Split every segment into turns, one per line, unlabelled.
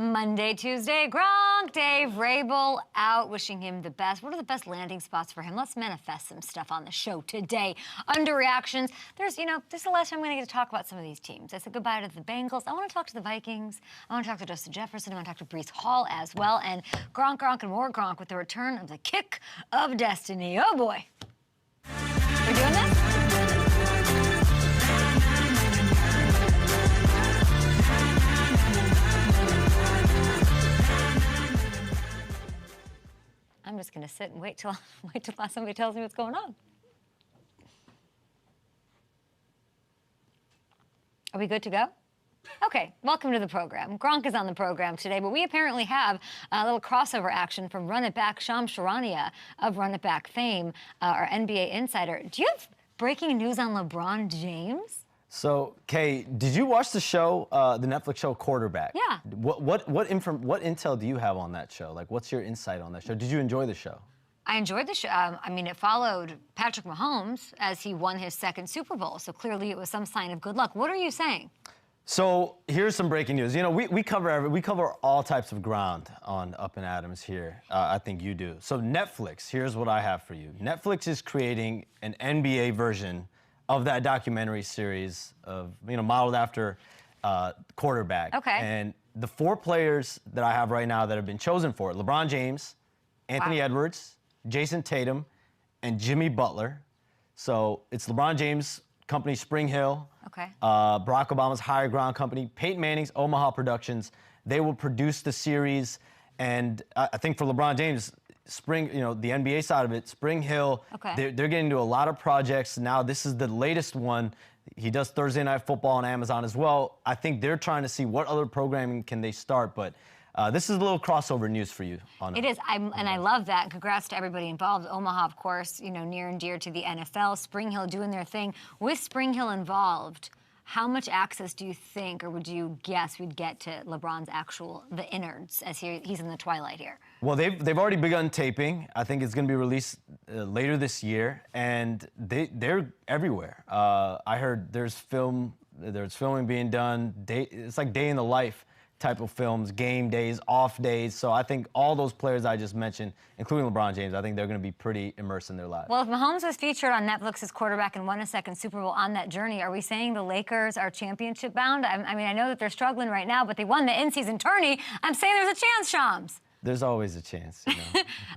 Monday, Tuesday, Gronk, Dave Rabel out, wishing him the best. What are the best landing spots for him? Let's manifest some stuff on the show today. Underreactions. This is the last time I'm going to get to talk about some of these teams. I said goodbye to the Bengals. I want to talk to the Vikings. I want to talk to Justin Jefferson. I want to talk to Breece Hall as well. And Gronk, and more Gronk with the return of the kick of destiny. Oh, boy. We're doing this? I'm just going to sit and wait till somebody tells me what's going on. Are we good to go? Okay, welcome to the program. Gronk is on the program today, but we apparently have a little crossover action from Run It Back Shams Charania of Run It Back fame, our NBA insider. Do you have breaking news on LeBron James?
So, Kay, did you watch the show, the Netflix show Quarterback?
Yeah.
What intel do you have on that show? Like, what's your insight on that show? Did you enjoy the show?
I enjoyed the show. It followed Patrick Mahomes as he won his second Super Bowl. So clearly it was some sign of good luck. What are you saying?
So here's some breaking news. You know, we cover all types of ground on Up and Adams here. I think you do. So Netflix, here's what I have for you. Netflix is creating an NBA version of that documentary series modeled after Quarterback.
Okay.
And the 4 players that I have right now that have been chosen for it: LeBron James, Anthony Edwards, Jason Tatum, and Jimmy Butler. So it's LeBron James' company, Spring Hill.
Okay.
Barack Obama's Higher Ground company, Peyton Manning's Omaha Productions. They will produce the series. And I think for LeBron James, the NBA side of it, Spring Hill,
okay,
they're getting into a lot of projects. Now this is the latest one. He does Thursday Night Football on Amazon as well. I think they're trying to see what other programming can they start, but this is a little crossover news for you.
It is, and I love that. Congrats to everybody involved. Omaha, of course, near and dear to the NFL. Spring Hill doing their thing. With Spring Hill involved, how much access do you think, or would you guess, we'd get to LeBron's the innards as he's in the twilight here? Well,
they've already begun taping. I think it's going to be released later this year, and they're everywhere. I heard there's filming being done. It's like day in the life type of films, game days, off days. So I think all those players I just mentioned, including LeBron James, I think they're going to be pretty immersed in their lives.
Well, if Mahomes was featured on Netflix's Quarterback and won a second Super Bowl on that journey, are we saying the Lakers are championship bound? I know that they're struggling right now, but they won the in-season tourney. I'm saying there's a chance, Shams.
There's always a chance,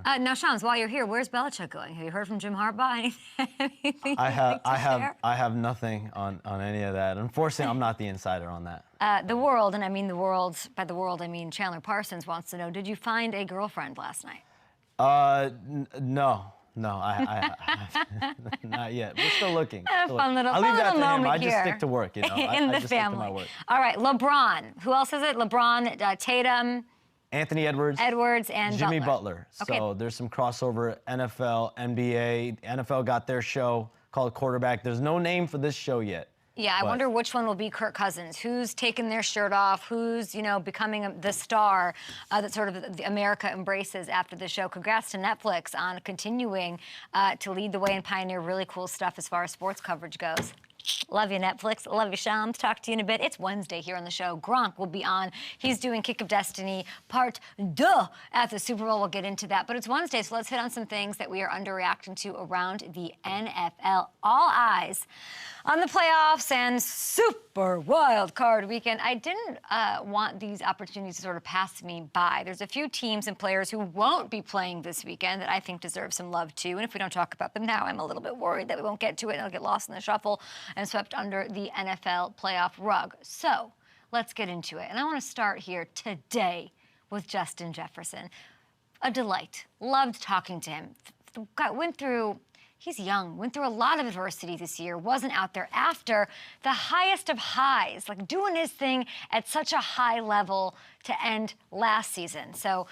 Now, Shams, while you're here, where's Belichick going? Have you heard from Jim Harbaugh? Anything
I have nothing on any of that. Unfortunately, I'm not the insider on that.
The world, and I mean the world, by the world I mean Chandler Parsons wants to know, did you find a girlfriend last night?
No, I not yet. We're still looking.
I'll leave
that to him. I
just
stick to work,
in
I
the
just
family.
Stick to my work.
All right, LeBron. Who else is it? LeBron, Tatum,
Anthony Edwards,
and
Jimmy Butler.
Okay.
So there's some crossover. NFL, NBA. NFL got their show called Quarterback. There's no name for this show yet.
Yeah, I wonder which one will be Kirk Cousins. Who's taking their shirt off? Who's, becoming the star that sort of America embraces after the show? Congrats to Netflix on continuing to lead the way and pioneer really cool stuff as far as sports coverage goes. Love you, Netflix. Love you, Shams. Talk to you in a bit. It's Wednesday here on the show. Gronk will be on. He's doing Kick of Destiny Part 2 at the Super Bowl. We'll get into that. But it's Wednesday, so let's hit on some things that we are underreacting to around the NFL. All eyes on the playoffs and Super Wild Card Weekend. I didn't want these opportunities to sort of pass me by. There's a few teams and players who won't be playing this weekend that I think deserve some love too. And if we don't talk about them now, I'm a little bit worried that we won't get to it and it'll get lost in the shuffle and swept under the NFL playoff rug. So let's get into it. And I want to start here today with Justin Jefferson. A delight. Loved talking to him. He's young, went through a lot of adversity this year, wasn't out there after the highest of highs, like doing his thing at such a high level to end last season. So,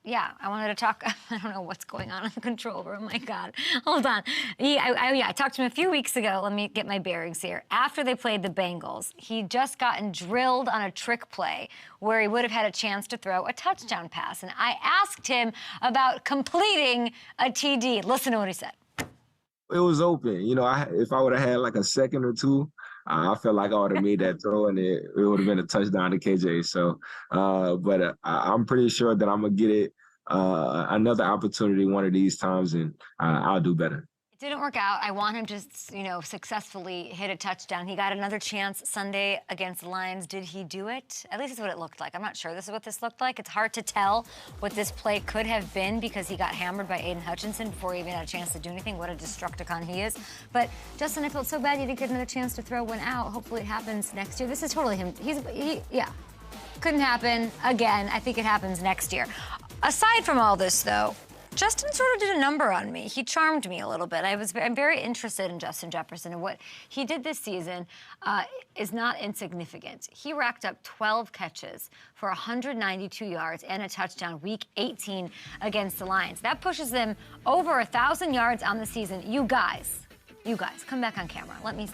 yeah, I wanted to talk. I don't know what's going on in the control room. My God. Hold on. I talked to him a few weeks ago. Let me get my bearings here. After they played the Bengals, he'd just gotten drilled on a trick play where he would have had a chance to throw a touchdown pass. And I asked him about completing a TD. Listen to what he said.
It was open. If I would have had like a second or two, I felt like I would have made that throw, and it would have been a touchdown to KJ. So, I'm pretty sure that I'm going to get it another opportunity one of these times, and I'll do better.
It didn't work out. I want him to, successfully hit a touchdown. He got another chance Sunday against the Lions. Did he do it? At least it's what it looked like. I'm not sure this is what this looked like. It's hard to tell what this play could have been because he got hammered by Aiden Hutchinson before he even had a chance to do anything. What a Destructicon he is. But, Justin, I felt so bad you didn't get another chance to throw one out. Hopefully it happens next year. This is totally him. Yeah. Couldn't happen again. I think it happens next year. Aside from all this, though, Justin sort of did a number on me. He charmed me a little bit. I'm very interested in Justin Jefferson, and what he did this season is not insignificant. He racked up 12 catches for 192 yards and a touchdown week 18 against the Lions. That pushes them over 1,000 yards on the season. You guys, come back on camera. Let me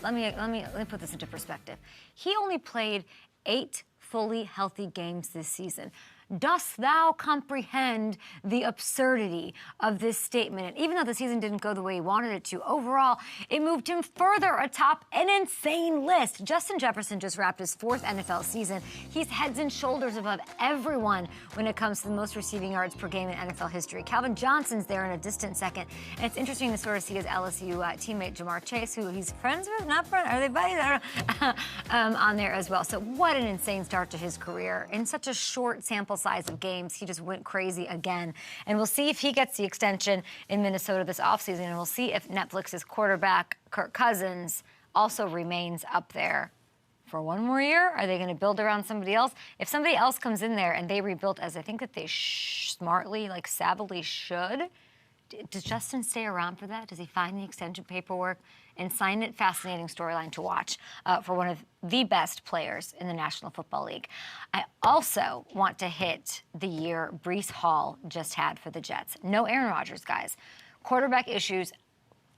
put this into perspective. He only played 8 fully healthy games this season. Dost thou comprehend the absurdity of this statement? And even though the season didn't go the way he wanted it to, overall, it moved him further atop an insane list. Justin Jefferson just wrapped his 4th NFL season. He's heads and shoulders above everyone when it comes to the most receiving yards per game in NFL history. Calvin Johnson's there in a distant second. And it's interesting to sort of see his LSU teammate Jamar Chase, who he's friends with, not friends, are they buddies? I don't know, on there as well. So what an insane start to his career. In such a short sample size of games, he just went crazy again. And we'll see if he gets the extension in Minnesota this offseason, and we'll see if Netflix's quarterback, Kirk Cousins, also remains up there for one more year. Are they going to build around somebody else? If somebody else comes in there and they rebuild, as I think that they smartly, savvily should, does Justin stay around for that? Does he find the extension paperwork and sign it? Fascinating storyline to watch for one of the best players in the National Football League. I also want to hit the year Breece Hall just had for the Jets. No Aaron Rodgers, guys. Quarterback issues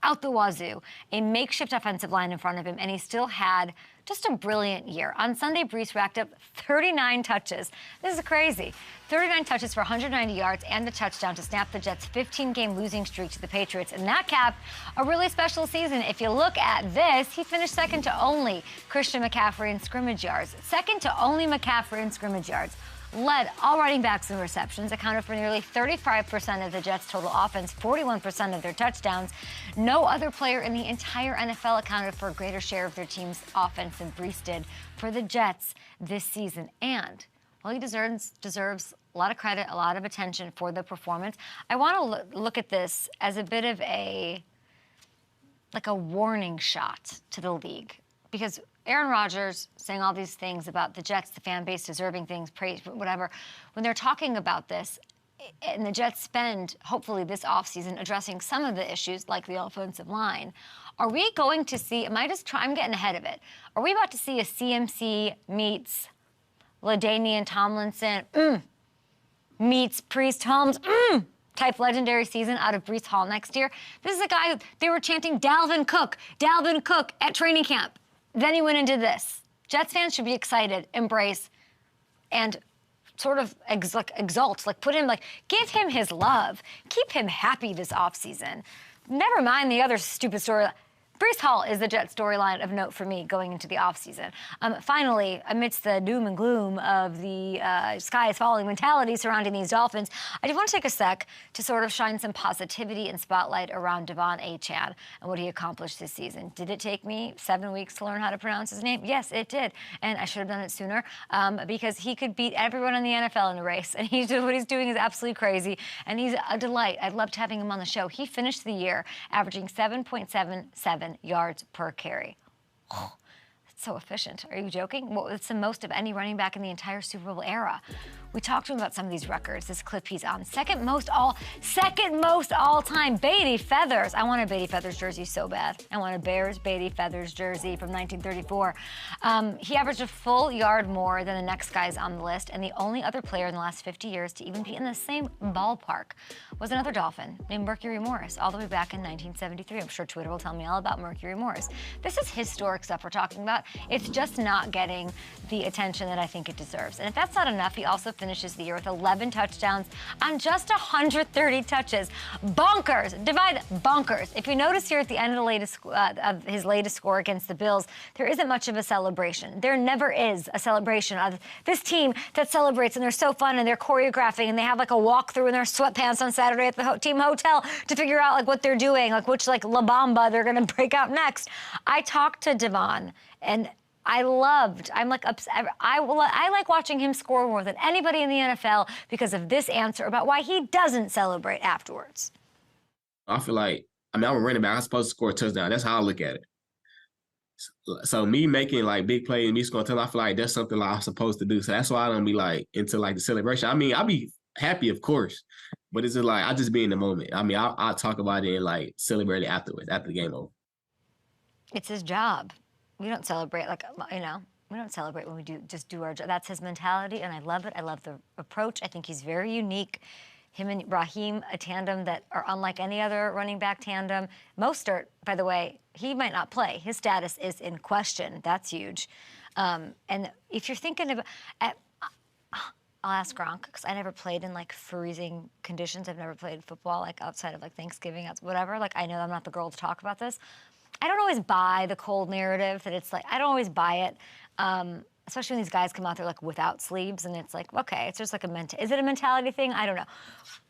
out the wazoo, a makeshift offensive line in front of him, and he still had just a brilliant year. On Sunday, Breece racked up 39 touches. This is crazy. 39 touches for 190 yards and a touchdown to snap the Jets' 15-game losing streak to the Patriots. And that capped a really special season. If you look at this, he finished second to only Christian McCaffrey in scrimmage yards. Second to only McCaffrey in scrimmage yards. Led all running backs in receptions, accounted for nearly 35% of the Jets' total offense, 41% of their touchdowns. No other player in the entire NFL accounted for a greater share of their team's offense than Breece did for the Jets this season. And while he deserves a lot of credit, a lot of attention for the performance, I want to look at this as a bit of a warning shot to the league. Because Aaron Rodgers saying all these things about the Jets, the fan base deserving things, praise, whatever, when they're talking about this, and the Jets spend, hopefully this offseason, addressing some of the issues like the offensive line, are we going to see, I'm getting ahead of it, are we about to see a CMC meets LaDainian Tomlinson, meets Priest Holmes, type legendary season out of Breece Hall next year? This is a guy, they were chanting Dalvin Cook at training camp. Then he went and did this. Jets fans should be excited, embrace, and sort of exalt, give him his love. Keep him happy this offseason. Never mind the other stupid story. Breece Hall is the Jets storyline of note for me going into the offseason. Finally, amidst the doom and gloom of the sky is falling mentality surrounding these Dolphins, I just want to take a sec to sort of shine some positivity and spotlight around Devon Achane and what he accomplished this season. Did it take me 7 weeks to learn how to pronounce his name? Yes, it did. And I should have done it sooner because he could beat everyone in the NFL in the race. And what he's doing is absolutely crazy. And he's a delight. I loved having him on the show. He finished the year averaging 7.77 yards per carry. Oh, that's so efficient. Are you joking? Well, it's the most of any running back in the entire Super Bowl era. We talked to him about some of these records. This clip he's on. Second most all time. Beatty Feathers. I want a Beatty Feathers jersey so bad. I want a Bears Beatty Feathers jersey from 1934. He averaged a full yard more than the next guys on the list, and the only other player in the last 50 years to even be in the same ballpark was another Dolphin named Mercury Morris, all the way back in 1973. I'm sure Twitter will tell me all about Mercury Morris. This is historic stuff we're talking about. It's just not getting the attention that I think it deserves. And if that's not enough, he also finishes the year with 11 touchdowns on just 130 touches. Bonkers. Divide bonkers. If you notice here at the end of his latest score against the Bills, there isn't much of a celebration. There never is a celebration of this team that celebrates, and they're so fun, and they're choreographing, and they have like a walkthrough in their sweatpants on Saturday at the team hotel to figure out like what they're doing, like which like La Bamba they're gonna break out next. I talked to Devon, and I'm like upset. I like watching him score more than anybody in the NFL because of this answer about why he doesn't celebrate afterwards.
I feel like, I'm a running back. I'm supposed to score a touchdown. That's how I look at it. So me making like big plays and me scoring a touchdown, I feel like that's something like I'm supposed to do. So that's why I don't be like into like the celebration. I mean, I'll be happy, of course, but it's just like I just be in the moment. I mean, I'll talk about it and like celebrate it afterwards, after the game over.
It's his job. We don't celebrate we don't celebrate when we just do our job. That's his mentality, and I love it. I love the approach. I think he's very unique. Him and Raheem, a tandem that are unlike any other running back tandem. Mostert, by the way, he might not play. His status is in question. That's huge. And if you're thinking about, I'll ask Gronk, because I never played in like freezing conditions. I've never played football like outside of like Thanksgiving, whatever. Like I know I'm not the girl to talk about this. I don't always buy the cold narrative that it's like, I don't always buy it, especially when these guys come out there like without sleeves, and it's like, okay, it's just like is it a mentality thing? I don't know.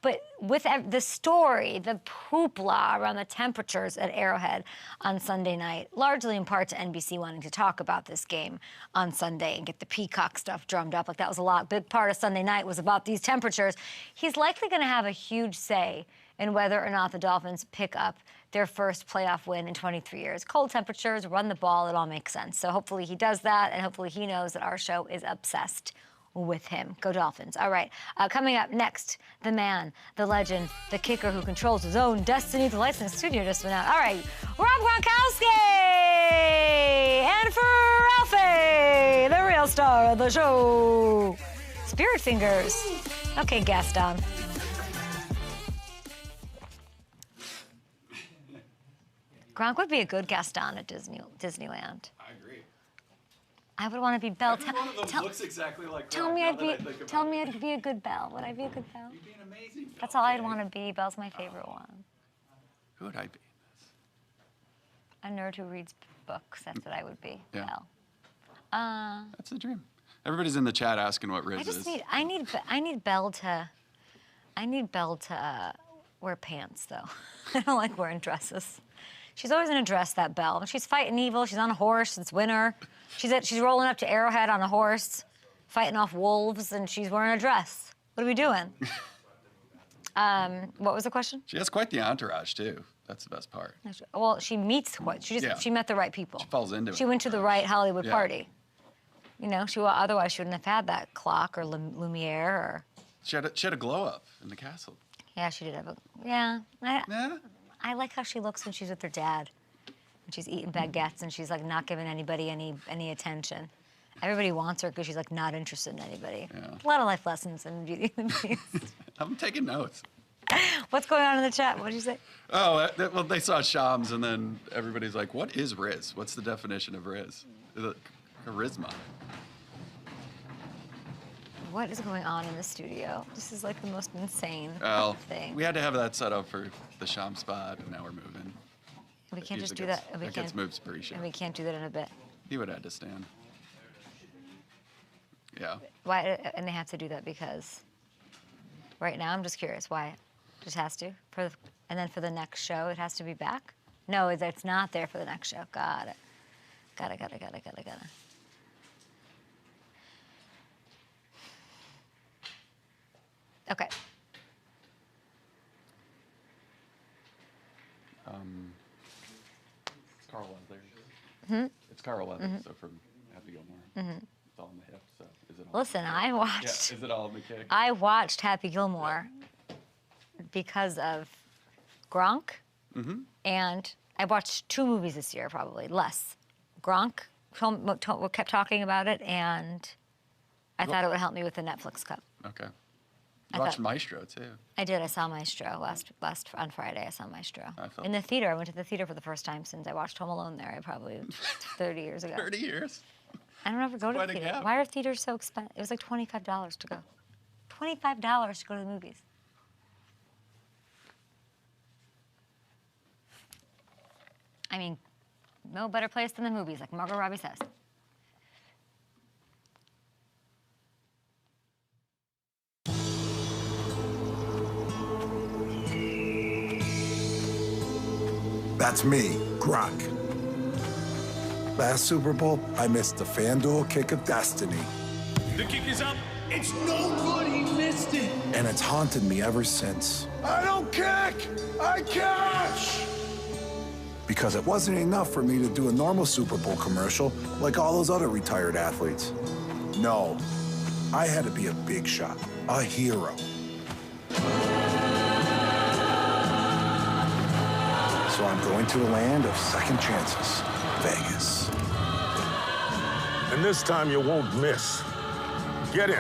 But with the story, the hoopla around the temperatures at Arrowhead on Sunday night, largely in part to NBC wanting to talk about this game on Sunday and get the Peacock stuff drummed up, like that was a lot. Big part of Sunday night was about these temperatures. He's likely going to have a huge say in whether or not the Dolphins pick up their first playoff win in 23 years. Cold temperatures, run the ball, it all makes sense. So hopefully he does that, and hopefully he knows that our show is obsessed with him. Go Dolphins. All right, coming up next, the man, the legend, the kicker who controls his own destiny. The lights in the studio just went out. All right, Rob Gronkowski! And for Ralphie, the real star of the show, Spirit Fingers. Okay, Gaston. Gronk would be a good Gaston at Disneyland.
I agree.
I would want to be Belle.
Every one of them looks exactly like
Tell
Gronk,
me
now
I'd
that I
be.
think
Tell
about
me
it.
I'd be a good Belle. Would I be a good Belle?
You'd be an amazing Belle.
That's all I'd
okay?
want to be. Belle's my favorite one.
Who would I be?
A nerd who reads books. That's what I would be.
Yeah.
Belle.
That's the dream. Everybody's in the chat asking what Riz
I just
is.
I need Belle to wear pants though. I don't like wearing dresses. She's always in a dress, that Belle. She's fighting evil. She's on a horse. It's winter. She's rolling up to Arrowhead on a horse, fighting off wolves, and she's wearing a dress. What are we doing? What was the question?
She has quite the entourage too. That's the best part.
Well, she meets she met the right people.
She falls into it.
She went to the right Hollywood
Yeah.
party. You know, otherwise she wouldn't have had that clock or Lumiere or.
She had a glow up in the castle.
Yeah, she did have a. Yeah.
Yeah.
I like how she looks when she's with her dad. When she's eating baguettes and she's like not giving anybody any attention. Everybody wants her because she's like not interested in anybody.
Yeah.
A lot of life lessons in Beauty and the Beast.
I'm taking notes.
What's going on in the chat? What did you say?
Oh, well, they saw Shams, and then everybody's like, what is Riz? What's the definition of Riz? Is it charisma?
What is going on in the studio? This is like the most insane
Well,
thing.
we had to have that set up for the Shams spot, and now we're moving.
We can't just do
Usually
that.
That gets moved pre-show.
And we can't do that in a bit.
He would have to stand. Yeah.
Why? And they have to do that because. Right now, I'm just curious why. It just has to. And then for the next show, it has to be back. No, it's not there for the next show. Got it. Got it. Okay.
It's Carl Weathers. It's Carl Weathers, so from Happy Gilmore. It's all in the hip, so is it all?
Listen, I watched.
Yeah, is it all in the kick?
I watched Happy Gilmore because of Gronk, and I watched 2 movies this year, probably less. Gronk kept talking about it, and I thought it would help me with the Netflix cup.
Okay. You watched Maestro too.
I did. I saw Maestro last on Friday. I saw Maestro in the theater. I went to the theater for the first time since I watched Home Alone there. Probably 30 years ago.
30 years.
I don't ever go to the theater. Why are theaters so expensive? It was like $25 to go. $25 to go to the movies. I mean, no better place than the movies, like Margot Robbie says.
That's me, Gronk. Last Super Bowl, I missed the FanDuel kick of destiny.
The kick is up. It's no good. He missed it.
And it's haunted me ever since.
I don't kick. I catch.
Because it wasn't enough for me to do a normal Super Bowl commercial like all those other retired athletes. No, I had to be a big shot, a hero. So I'm going to a land of second chances, Vegas.
And this time you won't miss. Get in.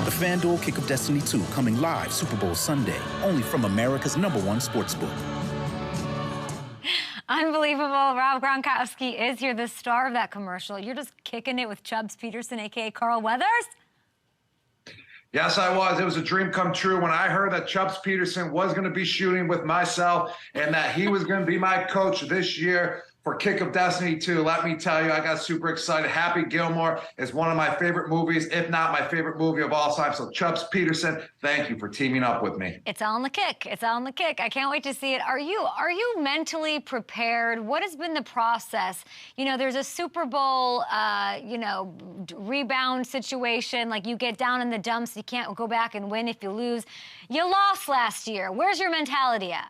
The FanDuel Kick of Destiny 2 coming live Super Bowl Sunday, only from America's #1 sportsbook.
Unbelievable. Rob Gronkowski is here, the star of that commercial. You're just kicking it with Chubbs Peterson, a.k.a. Carl Weathers?
Yes, I was. It was a dream come true when I heard that Chubbs Peterson was going to be shooting with myself and that he was going to be my coach this year for Kick of Destiny 2. Let me tell you, I got super excited. Happy Gilmore is one of my favorite movies, if not my favorite movie of all time. So Chubbs Peterson, thank you for teaming up with me.
It's all in the kick. It's all in the kick. I can't wait to see it. Are you mentally prepared? What has been the process? You know, there's a Super Bowl, rebound situation. Like you get down in the dumps, you can't go back and win if you lose. You lost last year. Where's your mentality at?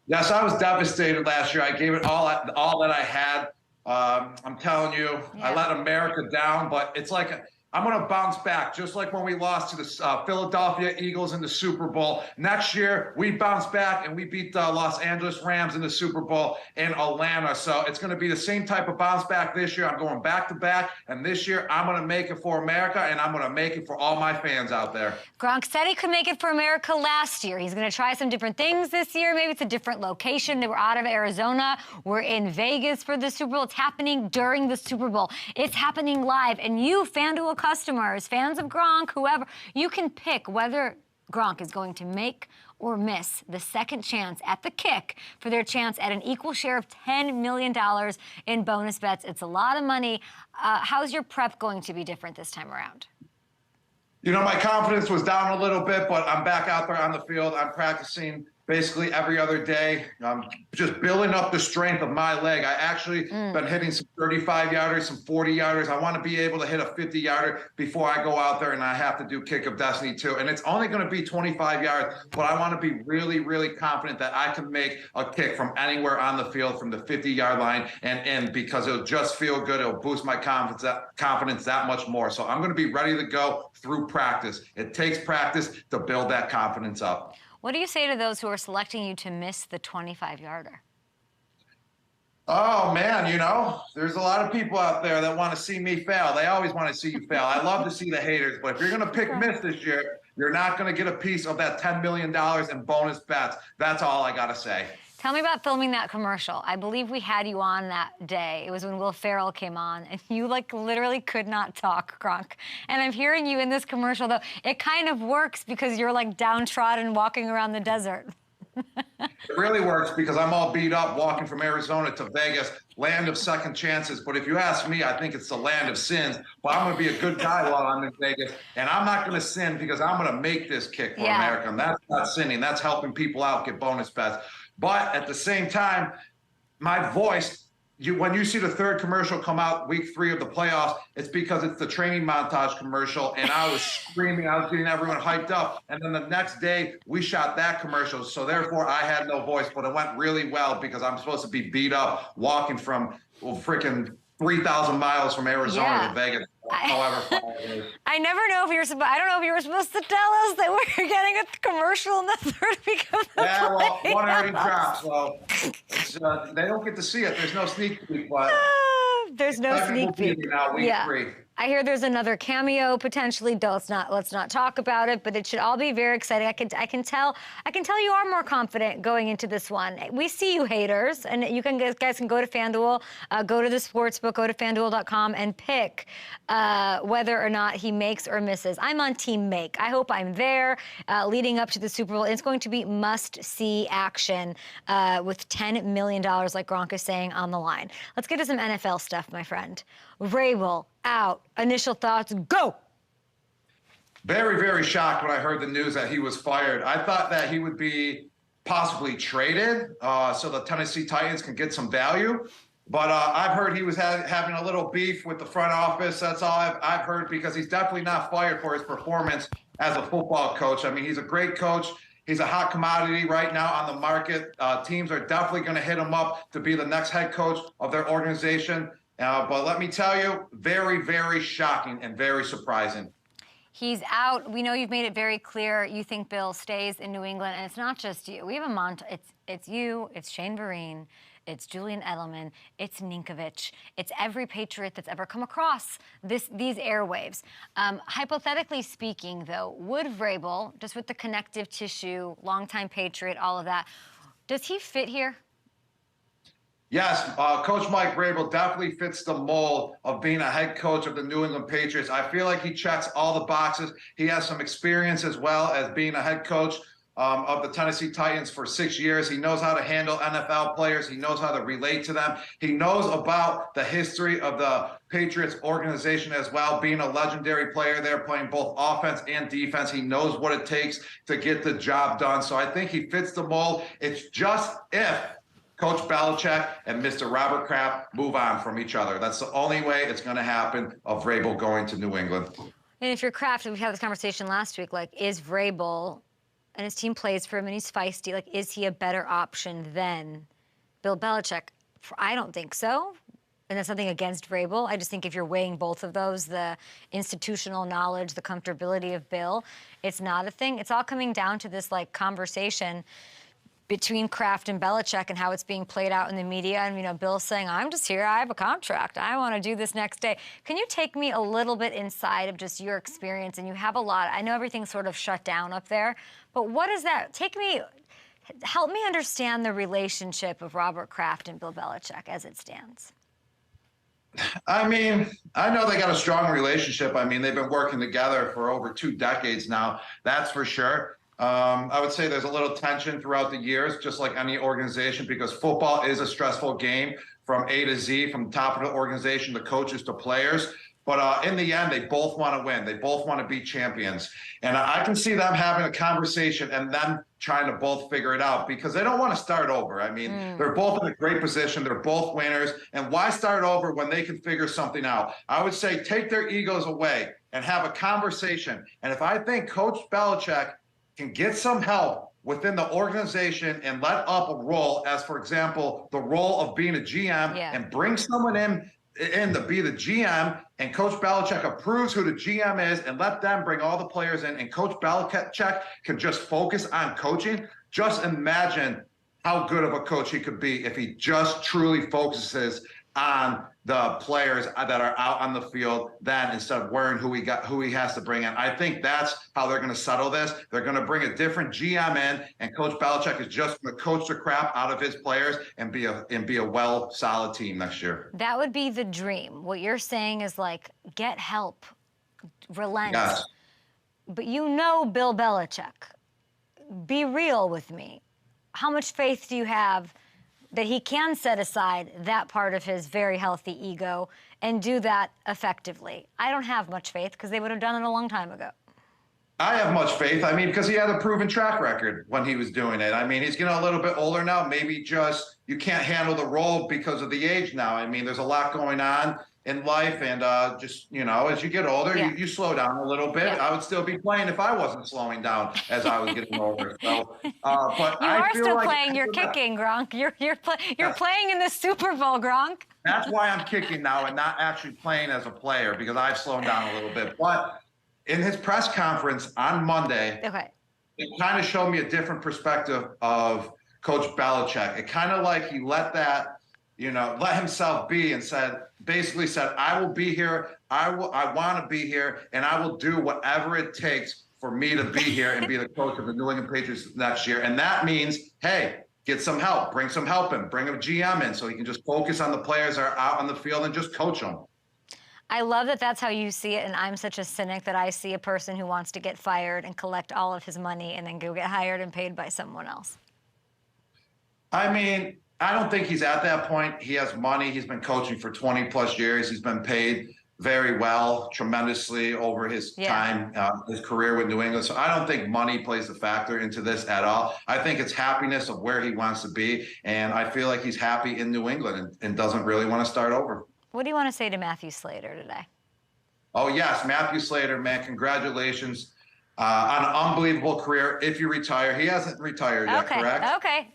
Yes, I was devastated last year. I gave it all that I had. I'm telling you, I let America down, but it's like I'm going to bounce back, just like when we lost to the Philadelphia Eagles in the Super Bowl. Next year, we bounce back and we beat the Los Angeles Rams in the Super Bowl in Atlanta. So it's going to be the same type of bounce back this year. I'm going back to back, and this year I'm going to make it for America, and I'm going to make it for all my fans out there.
Gronk said he could make it for America last year. He's going to try some different things this year. Maybe it's a different location. They were out of Arizona. We're in Vegas for the Super Bowl. It's happening during the Super Bowl. It's happening live, and you, FanDuel customers, fans of Gronk, whoever, you can pick whether Gronk is going to make or miss the second chance at the kick for their chance at an equal share of $10 million in bonus bets. It's a lot of money. How's your prep going to be different this time around?
You know, my confidence was down a little bit, but I'm back out there on the field. I'm practicing basically every other day. I'm just building up the strength of my leg. I actually been hitting some 35-yarders, some 40-yarders. I want to be able to hit a 50-yarder before I go out there and I have to do Kick of Destiny 2. And it's only going to be 25 yards, but I want to be really, really confident that I can make a kick from anywhere on the field from the 50-yard line and in, because it'll just feel good. It'll boost my confidence that much more. So I'm going to be ready to go through practice. It takes practice to build that confidence up.
What do you say to those who are selecting you to miss the 25-yarder?
Oh, man, you know, there's a lot of people out there that want to see me fail. They always want to see you fail. I love to see the haters, but if you're going to pick miss this year, you're not going to get a piece of that $10 million in bonus bets. That's all I got to say.
Tell me about filming that commercial. I believe we had you on that day. It was when Will Ferrell came on, and you, like, literally could not talk, Gronk. And I'm hearing you in this commercial, though. It kind of works because you're, like, downtrodden walking around the desert.
It really works because I'm all beat up walking from Arizona to Vegas, land of second chances. But if you ask me, I think it's the land of sins. But I'm going to be a good guy while I'm in Vegas. And I'm not going to sin because I'm going to make this kick for America. And that's not sinning. That's helping people out get bonus bets. But at the same time, my voice, when you see the third commercial come out week 3 of the playoffs, it's because it's the training montage commercial, and I was screaming, I was getting everyone hyped up. And then the next day, we shot that commercial, so therefore I had no voice, but it went really well because I'm supposed to be beat up walking from freaking 3,000 miles from Arizona to Vegas. however far it is.
I never know if I don't know if you were supposed to tell us that we're getting a commercial in the third week of the
Well,
playoffs.
one already dropped, so it's, they don't get to see it. There's no sneak peek, but
There's no sneak peek.
now, week 3.
I hear there's another cameo potentially. Let's not talk about it, but it should all be very exciting. I can tell you are more confident going into this one. We see you haters, and you guys can go to FanDuel, go to the sportsbook, go to FanDuel.com and pick whether or not he makes or misses. I'm on team make. I hope I'm there leading up to the Super Bowl. It's going to be must-see action with $10 million, like Gronk is saying, on the line. Let's get to some NFL stuff, my friend. Vrabel out. Initial thoughts, go.
Very, very shocked when I heard the news that he was fired. I thought that he would be possibly traded so the Tennessee Titans can get some value. But I've heard he was having a little beef with the front office. That's all I've heard, because he's definitely not fired for his performance as a football coach. I mean, he's a great coach. He's a hot commodity right now on the market. Teams are definitely going to hit him up to be the next head coach of their organization. But let me tell you, very, very shocking and very surprising.
He's out. We know you've made it very clear you think Bill stays in New England, and it's not just you. We have a it's you, it's Shane Vereen, it's Julian Edelman, it's Ninkovich, it's every Patriot that's ever come across these airwaves. Hypothetically speaking, though, would Vrabel, just with the connective tissue, longtime Patriot, all of that, does he fit here?
Yes, Coach Mike Vrabel definitely fits the mold of being a head coach of the New England Patriots. I feel like he checks all the boxes. He has some experience as well as being a head coach of the Tennessee Titans for 6 years. He knows how to handle NFL players. He knows how to relate to them. He knows about the history of the Patriots organization as well, being a legendary player there, playing both offense and defense. He knows what it takes to get the job done. So I think he fits the mold. It's just if Coach Belichick and Mr. Robert Kraft move on from each other. That's the only way it's going to happen of Vrabel going to New England.
And if you're Kraft, we had this conversation last week, like, is Vrabel, and his team plays for him and he's feisty, like, is he a better option than Bill Belichick? I don't think so. And that's nothing against Vrabel. I just think if you're weighing both of those, the institutional knowledge, the comfortability of Bill, it's not a thing. It's all coming down to this, like, conversation between Kraft and Belichick and how it's being played out in the media. And, you know, Bill's saying, I'm just here, I have a contract, I want to do this next day. Can you take me a little bit inside of just your experience? And you have a lot. I know everything's sort of shut down up there, but what is that? Help me understand the relationship of Robert Kraft and Bill Belichick as it stands.
I mean, I know they got a strong relationship. I mean, they've been working together for over 2 decades now, that's for sure. I would say there's a little tension throughout the years, just like any organization, because football is a stressful game from A to Z, from the top of the organization, the coaches to players. But in the end, they both want to win. They both want to be champions. And I can see them having a conversation and them trying to both figure it out, because they don't want to start over. I mean, they're both in a great position. They're both winners. And why start over when they can figure something out? I would say take their egos away and have a conversation. And if I think Coach Belichick can get some help within the organization and let up a role, as for example, the role of being a GM, and bring someone in to be the GM, and Coach Belichick approves who the GM is and let them bring all the players in, and Coach Belichick can just focus on coaching. Just imagine how good of a coach he could be if he just truly focuses on the players that are out on the field then, instead of worrying who he has to bring in. I think that's how they're going to settle this. They're going to bring a different GM in, and Coach Belichick is just going to coach the crap out of his players and be a well, solid team next year.
That would be the dream. What you're saying is, like, get help, relent.
Yes.
But you know Bill Belichick. Be real with me. How much faith do you have that he can set aside that part of his very healthy ego and do that effectively? I don't have much faith, because they would have done it a long time ago.
I have much faith. I mean, because he had a proven track record when he was doing it. I mean, he's getting a little bit older now. Maybe just you can't handle the role because of the age now. I mean, there's a lot going on. in life, and just, you know, as you get older, you slow down a little bit. I would still be playing if I wasn't slowing down as I was getting older. So, but
you
I
are
feel
still
like
playing. You're kicking, Gronk. You're playing in the Super Bowl, Gronk.
That's why I'm kicking now and not actually playing as a player, because I've slowed down a little bit. But in his press conference on Monday, it kind of showed me a different perspective of Coach Belichick. It kind of like he let himself be and basically said, I will be here. I want to be here, and I will do whatever it takes for me to be here and be the coach of the New England Patriots next year. And that means, hey, get some help, bring some help in, bring a GM in so he can just focus on the players that are out on the field and just coach them.
I love that that's how you see it, and I'm such a cynic that I see a person who wants to get fired and collect all of his money and then go get hired and paid by someone else.
I mean, I don't think he's at that point. He has money. He's been coaching for 20-plus years. He's been paid very well, tremendously over his time, his career with New England. So I don't think money plays a factor into this at all. I think it's happiness of where he wants to be, and I feel like he's happy in New England and doesn't really want to start over.
What do you want to say to Matthew Slater today?
Oh, yes, Matthew Slater, man, congratulations on an unbelievable career. If you retire, he hasn't retired yet, correct?
Okay.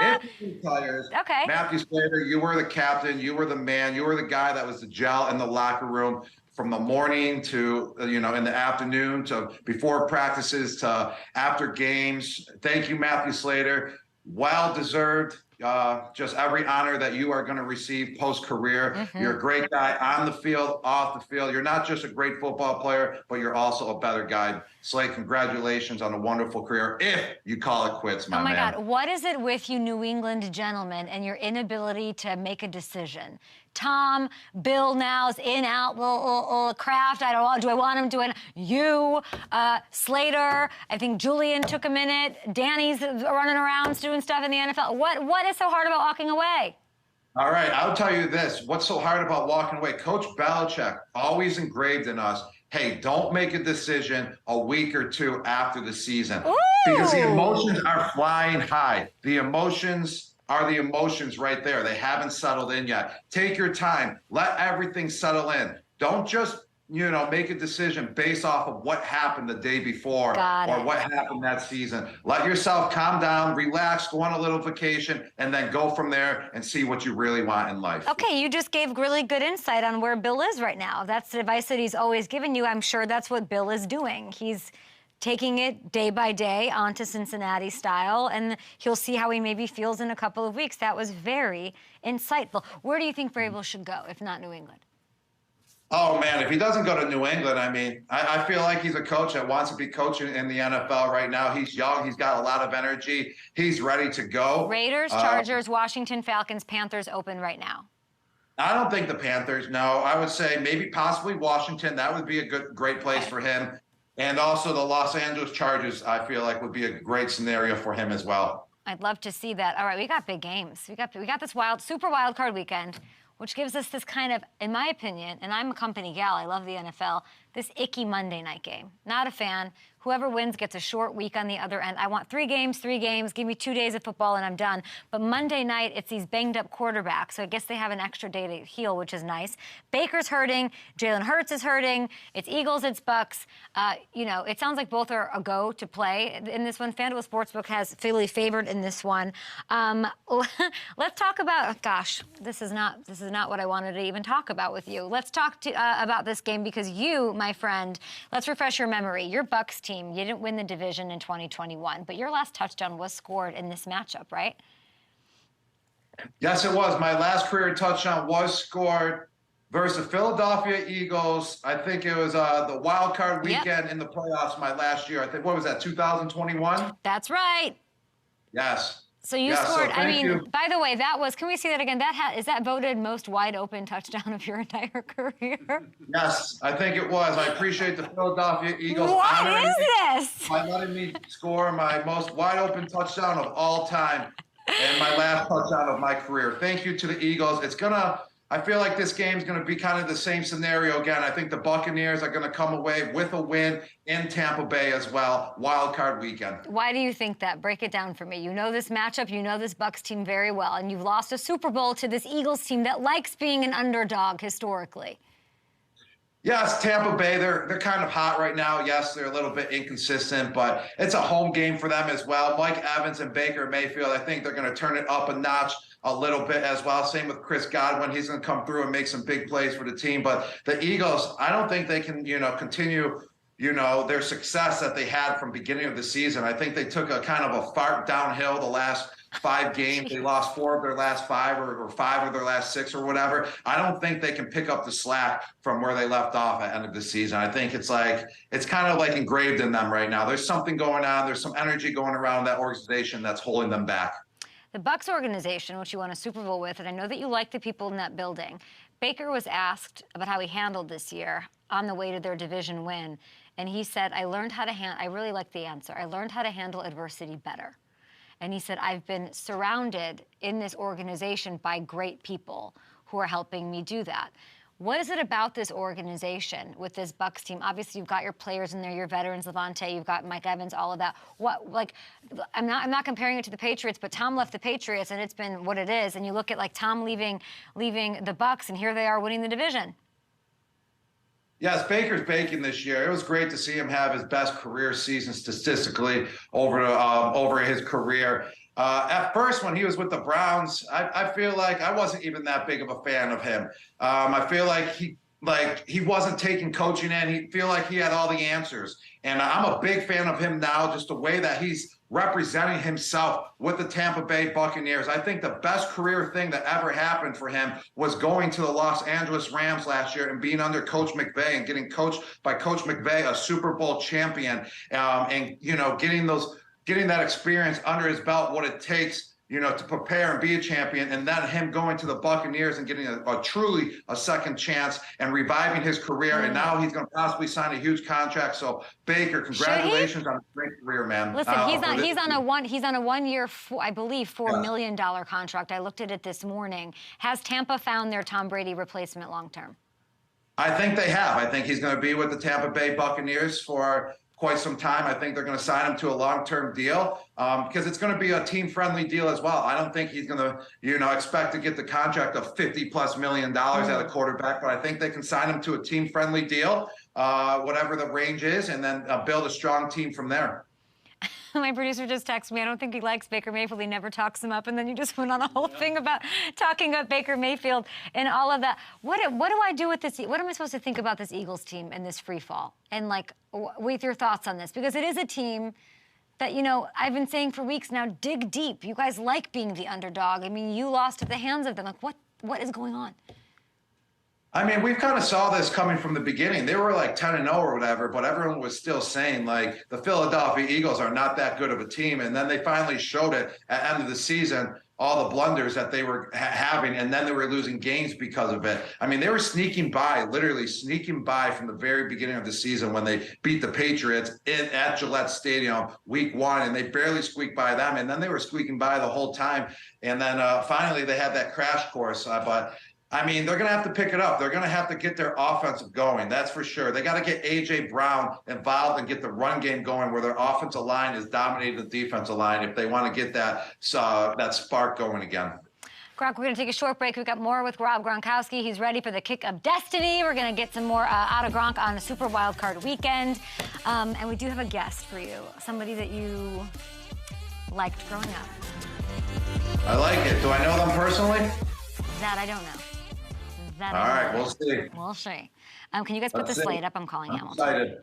If he retires, Matthew Slater, you were the captain, you were the man, you were the guy that was the gel in the locker room from the morning to, in the afternoon to before practices to after games. Thank you, Matthew Slater. Well-deserved. Just every honor that you are going to receive post-career. You're a great guy on the field, off the field. You're not just a great football player, but you're also a better guy. Slade, congratulations on a wonderful career, if you call it quits, my man.
Oh, my God. What is it with you New England gentlemen and your inability to make a decision? Tom, Bill now's in, out, Kraft, I don't know, do I want him doing? You, Slater, I think Julian took a minute. Danny's running around doing stuff in the NFL. What is so hard about walking away?
All right, I'll tell you this. What's so hard about walking away? Coach Belichick always engraved in us, hey, don't make a decision a week or two after the season.
Ooh.
Because the emotions are flying high. The emotions are the emotions right there. They haven't settled in yet. Take your time. Let everything settle in. Don't just, make a decision based off of what happened the day before or what happened that season. Let yourself calm down, relax, go on a little vacation, and then go from there and see what you really want in life.
Okay, you just gave really good insight on where Bill is right now. That's the advice that he's always given you. I'm sure that's what Bill is doing. He's taking it day by day onto Cincinnati style, and he'll see how he maybe feels in a couple of weeks. That was very insightful. Where do you think Vrabel should go, if not New England?
Oh, man, if he doesn't go to New England, I mean, I feel like he's a coach that wants to be coaching in the NFL right now. He's young. He's got a lot of energy. He's ready to go.
Raiders, Chargers, Washington, Falcons, Panthers open right now.
I don't think the Panthers, no. I would say maybe possibly Washington. That would be a great place for him. And also the Los Angeles Chargers, I feel like, would be a great scenario for him as well.
I'd love to see that. All right, we got big games. We got this super wild card weekend, which gives us this kind of, in my opinion, and I'm a company gal, I love the NFL, this icky Monday night game. Not a fan. Whoever wins gets a short week on the other end. I want 3 games. Give me 2 days of football and I'm done. But Monday night, it's these banged up quarterbacks. So I guess they have an extra day to heal, which is nice. Baker's hurting. Jalen Hurts is hurting. It's Eagles, it's Bucks. It sounds like both are a go to play in this one. FanDuel Sportsbook has Philly favored in this one. Let's talk about, this is not what I wanted to even talk about with you. Let's talk about this game because you, my friend, let's refresh your memory. Your Bucks team, you didn't win the division in 2021, but your last touchdown was scored in this matchup, right?
Yes, it was. My last career touchdown was scored versus the Philadelphia Eagles. I think it was the wild card weekend in the playoffs my last year. I think, what was that, 2021?
That's right.
Yes.
So you scored. By the way, that was, can we see that again? Is that voted most wide open touchdown of your entire career?
Yes, I think it was. I appreciate the Philadelphia Eagles.
What is this?
By letting me score my most wide open touchdown of all time and my last touchdown of my career. Thank you to the Eagles. I feel like this game's going to be kind of the same scenario again. I think the Buccaneers are going to come away with a win in Tampa Bay as well, wild card weekend.
Why do you think that? Break it down for me. You know this matchup, you know this Bucs team very well, and you've lost a Super Bowl to this Eagles team that likes being an underdog historically.
Yes, Tampa Bay, they're kind of hot right now. Yes, they're a little bit inconsistent, but it's a home game for them as well. Mike Evans and Baker Mayfield, I think they're going to turn it up a notch a little bit as well. Same with Chris Godwin. He's going to come through and make some big plays for the team. But the Eagles, I don't think they can, continue, their success that they had from beginning of the season. I think they took a kind of a fart downhill the last 5 games. They lost 4 of their last 5 or 5 of their last 6 or whatever. I don't think they can pick up the slack from where they left off at the end of the season. I think it's kind of like engraved in them right now. There's something going on. There's some energy going around that organization that's holding them back.
The Bucs organization, which you won a Super Bowl with, and I know that you like the people in that building. Baker was asked about how he handled this year on the way to their division win, and he said, I really like the answer. I learned how to handle adversity better. And he said, I've been surrounded in this organization by great people who are helping me do that. What is it about this organization with this Bucs team? Obviously, you've got your players in there, your veterans, Levante, you've got Mike Evans, all of that. I'm not comparing it to the Patriots, but Tom left the Patriots, and it's been what it is. And you look at Tom leaving the Bucs, and here they are winning the division.
Yes, Baker's baking this year. It was great to see him have his best career season statistically over his career. At first, when he was with the Browns, I feel like I wasn't even that big of a fan of him. I feel like he wasn't taking coaching in. He feel like he had all the answers. And I'm a big fan of him now, just the way that he's representing himself with the Tampa Bay Buccaneers. I think the best career thing that ever happened for him was going to the Los Angeles Rams last year and being under Coach McVay and getting coached by Coach McVay, a Super Bowl champion, and getting that experience under his belt, what it takes, to prepare and be a champion, and then him going to the Buccaneers and getting a truly second chance and reviving his career. And now he's going to possibly sign a huge contract. So Baker, congratulations on a great career, man.
Listen, he's on a 1 year, I believe, $4 million contract. I looked at it this morning. Has Tampa found their Tom Brady replacement long term?
I think they have. I think he's going to be with the Tampa Bay Buccaneers for quite some time. I think they're going to sign him to a long-term deal because it's going to be a team-friendly deal as well. I don't think he's going to, expect to get the contract of $50+ million at a quarterback, but I think they can sign him to a team-friendly deal, whatever the range is, and then build a strong team from there.
My producer just texted me, I don't think he likes Baker Mayfield. He never talks him up. And then you just went on a whole thing about talking up Baker Mayfield and all of that. What do I do with this? What am I supposed to think about this Eagles team and this free fall? And, with your thoughts on this? Because it is a team that, I've been saying for weeks now, dig deep. You guys like being the underdog. I mean, you lost at the hands of them. What is going on?
I mean, we kind of saw this coming from the beginning. They were 10-0 or whatever, but everyone was still saying the Philadelphia Eagles are not that good of a team. And then they finally showed it at the end of the season, all the blunders that they were having, and then they were losing games because of it. I mean, they were literally sneaking by from the very beginning of the season when they beat the Patriots at Gillette Stadium week 1, and they barely squeaked by them. And then they were squeaking by the whole time. And then finally they had that crash course. But I mean, they're going to have to pick it up. They're going to have to get their offensive going. That's for sure. They got to get A.J. Brown involved and get the run game going where their offensive line is dominating the defensive line if they want to get that spark going again.
Gronk, we're going to take a short break. We've got more with Rob Gronkowski. He's ready for the kick of destiny. We're going to get some more out of Gronk on a Super Wildcard weekend. And we do have a guest for you, somebody that you liked growing up.
I like it. Do I know them personally?
That I don't know.
All right, we'll see.
We'll see. Can you guys put the slate up? I'm calling Hamilton.
Excited.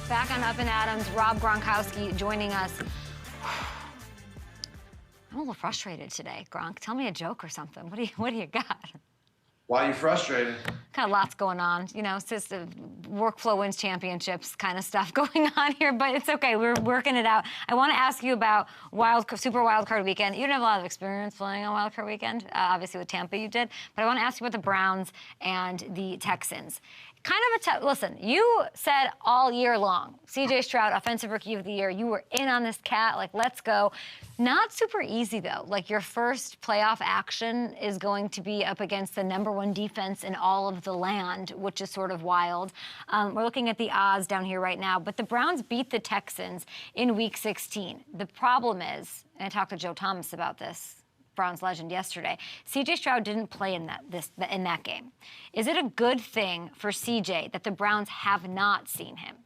Back on Up and Adams, Rob Gronkowski joining us. I'm a little frustrated today, Gronk. Tell me a joke or something. What do you got?
Why are you frustrated?
Kind of lots going on, you know, it's just the workflow wins championships kind of stuff going on here, but it's okay. We're working it out. I want to ask you about Super Wildcard Weekend. You didn't have a lot of experience playing on Wildcard Weekend. Obviously with Tampa you did, but I want to ask you about the Browns and the Texans. Kind of listen, you said all year long, C.J. Stroud, Offensive Rookie of the Year, you were in on this cat, like, let's go. Not super easy, though. Like, your first playoff action is going to be up against the #1 defense in all of the land, which is sort of wild. We're looking at the odds down here right now, but the Browns beat the Texans in Week 16. The problem is, and I talked to Joe Thomas about this, Browns legend, yesterday, C.J. Stroud didn't play in that game. Is it a good thing for C.J. that the Browns have not seen him?